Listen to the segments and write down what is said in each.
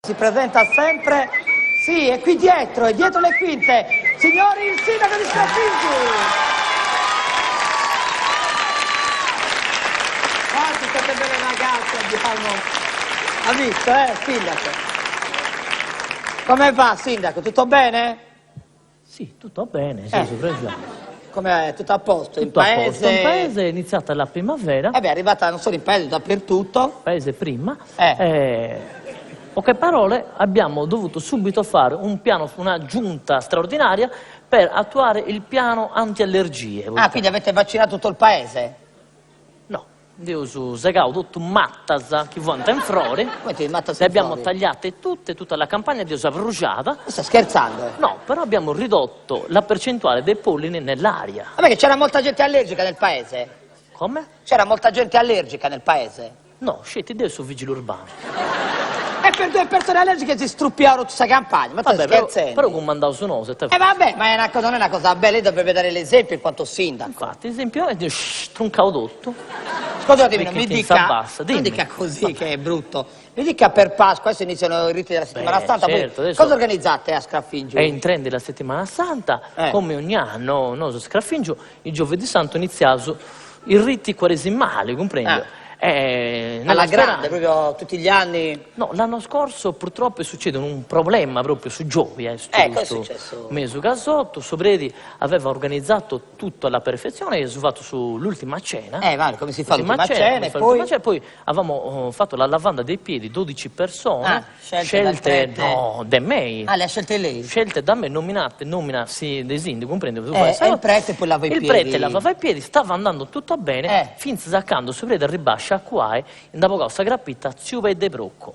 Si presenta sempre, sì, è qui dietro, è dietro le quinte. Signori, il sindaco di Scaffinghi! Quanti state bene ragazzi abbiamo? Ha visto, sindaco? Come va, sindaco? Tutto bene? Sì, tutto bene, sì, Come tutto a posto? tutto a posto. In paese è iniziata la primavera, È arrivata non solo in paese, dappertutto. paese prima, poche parole, abbiamo dovuto subito fare un piano, una giunta straordinaria per attuare il piano anti-allergie. Ah, quindi avete vaccinato tutto il paese? No, io su Segau tutto mattas chi vuole in frori, le abbiamo tagliate tutte, tutta la campagna di usa bruciata. Sta scherzando? No, però abbiamo ridotto la percentuale dei polline nell'aria. Vabbè che c'era molta gente allergica nel paese? Come? C'era molta gente allergica nel paese? No, scetti Dio su vigile urbano. E per 2 persone allergiche si struppiavano tutta questa campagna, ma tu Vabbè, scherzando? però come andavo su nose. Vabbè, ma non è una cosa bella, lei dovrebbe dare l'esempio in quanto sindaco. Infatti, esempio, è troncavo tutto. Scusatemi, non mi Perché ti dica, s'abbassa, non dimmi. dica così che è brutto. Mi dica per Pasqua, adesso iniziano i riti della settimana santa, certo, poi adesso cosa organizzate a Scaffingio? È in trend la settimana santa, come ogni anno, noi su Scaffingio, il giovedì santo iniziamo i riti quaresimali, comprendi? Alla grande, proprio tutti gli anni? No, l'anno scorso purtroppo è successo un problema proprio su Giovi, cosa è successo? mese casotto, Sobredi aveva organizzato tutto alla perfezione e ha fatto sull'ultima cena. Vale, come si fa l'ultima cena e poi? Poi avevamo fatto la lavanda dei piedi, 12 persone, scelte da me. Ah, le ha scelte lei? Scelte da me, nominate dei sindaci, comprendi? E il prete poi lava i piedi? Il prete lavava i piedi, stava andando tutto bene, finché zaccando Sobredi ribascia qua e dopo cosa grappita si vede brocco.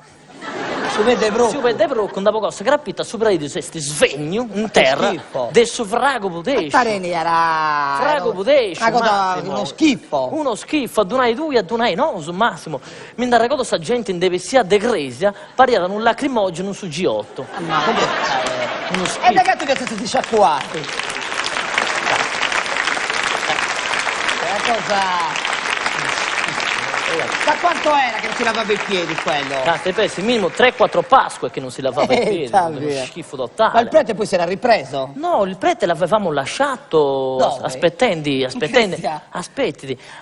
Si vede brocco? Si vede brocco, dopo cosa grappita sopra di questi svegno in terra, adesso frago potesci. Tareni era... Frago potesci, uno schifo. Uno schifo, adunai due, adunai no, su Massimo. Mi da ricordo sta gente in deve sia decresia, pariata un lacrimogeno su G8. Uno schifo. E da gatto che siete sciacquati. È una cosa... Da quanto era che non si lavava i piedi quello? Te pensi, minimo 3-4 Pasque che non si lavava i piedi, uno schifo totale. Ma il prete poi si era ripreso? No, il prete l'avevamo lasciato aspettandi,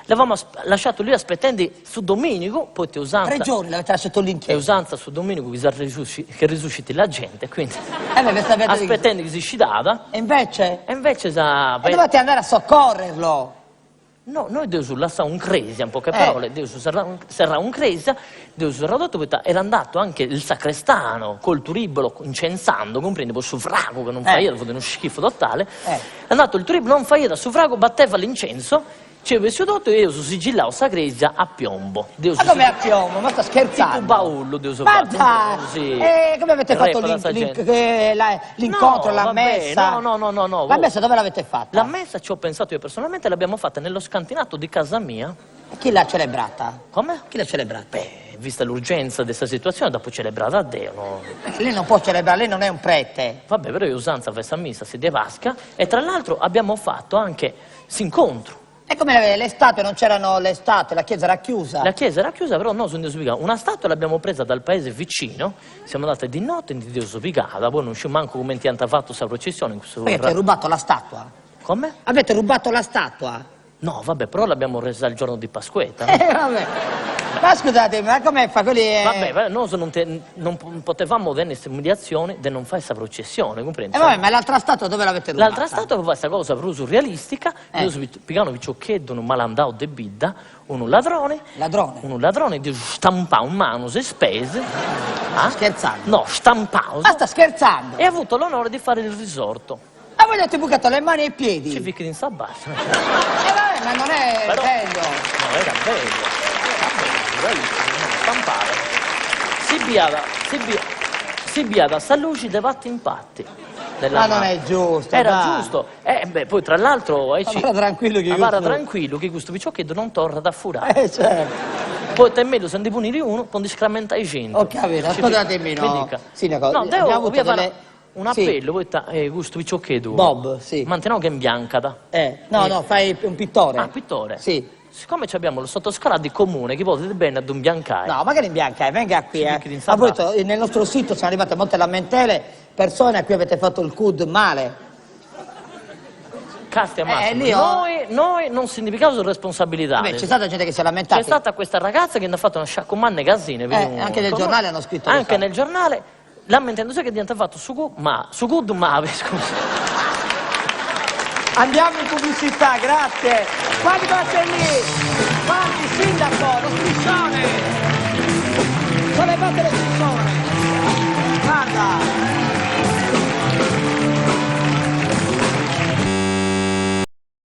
l'avevamo lasciato lì aspettandi su Domenico, poi ti usanza... 3 giorni l'avete lasciato lì in chiesa? E usanza su Domenico che risusciti la gente, quindi... aspettando che si scitava. E invece? E invece sa... E dovete andare a soccorrerlo? No, noi Dio lasciamo un cresia, in poche parole, Dio sarà un cresia, Dio radotto, era andato anche il sacrestano col turibolo incensando, comprendi, poi suffrago che non fa ieri, uno schifo totale, è andato il turibolo, non fa ieri, suffrago, batteva l'incenso, ci aveva seduto e io su sigillavo sta cresia a piombo. Ma come a piombo? Ma sta scherzando? Tipo baullo, Dio so fatto. Ma dai! Come avete fatto l'incontro, la messa? No. La messa dove l'avete fatta? La messa ci ho pensato io personalmente, l'abbiamo fatta nello scantinato di casa mia. E chi l'ha celebrata? Come? Chi l'ha celebrata? Beh, vista l'urgenza di questa situazione, dopo celebrata a Dio. No? Lei non può celebrare, lei non è un prete. Vabbè, però io usanza questa messa si devasca e tra l'altro abbiamo fatto anche s'incontro. E come le statue non c'erano le statue, la chiesa era chiusa? La chiesa era chiusa, però noi sono disobicati. Una statua l'abbiamo presa dal paese vicino, siamo andati di notte in disobicata, poi non c'è manco come ti hanno fatto questa processione. Poi avete rubato la statua? Come? Avete rubato la statua? No, vabbè, però l'abbiamo resa il giorno di Pasquetta. Vabbè. Ma scusate, ma come fa quelli? Vabbè, noi non potevamo avere queste umiliazioni di non fare questa processione, comprendi? Vabbè, ma l'altra statua dove l'avete rubata? L'altra statua aveva questa cosa proprio surrealistica, noi pigliamo viciocchetto, un malandao de bidda, un ladrone, di stampare un mano se spese. Scherzando? No, stampao. Ma sta scherzando? E ha avuto l'onore di fare il risorto. Ma voi avete bucato le mani e i piedi? Ci ficchi in sabbasso. Vabbè, ma non è bello. No, era bello. Stampare. Si biada sta luce dei fatti impatti. Ma non è giusto. Era giusto. Poi tra l'altro Vada tranquillo che questo picciochetto non torna da furare. Certo. Poi te meglio se ne punire uno, poi scramenta i 100. Ho capito, ascoltatemi, no. Sindaco, no, devo fare un appello, poi questo picciochetto. Bob, sì. Manteniamo che è in bianca. No, fai un pittore. Ah, pittore? Sì. siccome abbiamo lo sottoscala di comune, che potete bene ad un biancai. No, magari in bianca, venga qui. Cerchi di A insabrare. proposito, nel nostro sito sono arrivate molte lamentele, persone a cui avete fatto il CUD male. Casti a Massimo. lì ho- Noi non significato responsabilità. Vabbè, c'è stata gente che si è lamentata. C'è stata questa ragazza che ne ha fatto una sciaccomanne casine. Anche nel giornale hanno scritto Anche questa- nel giornale, lamentandosi che diventa fatto su Good Mave, scusa. Andiamo in pubblicità, grazie. Quanti passi lì? Quanti, sindaco, lo striscione.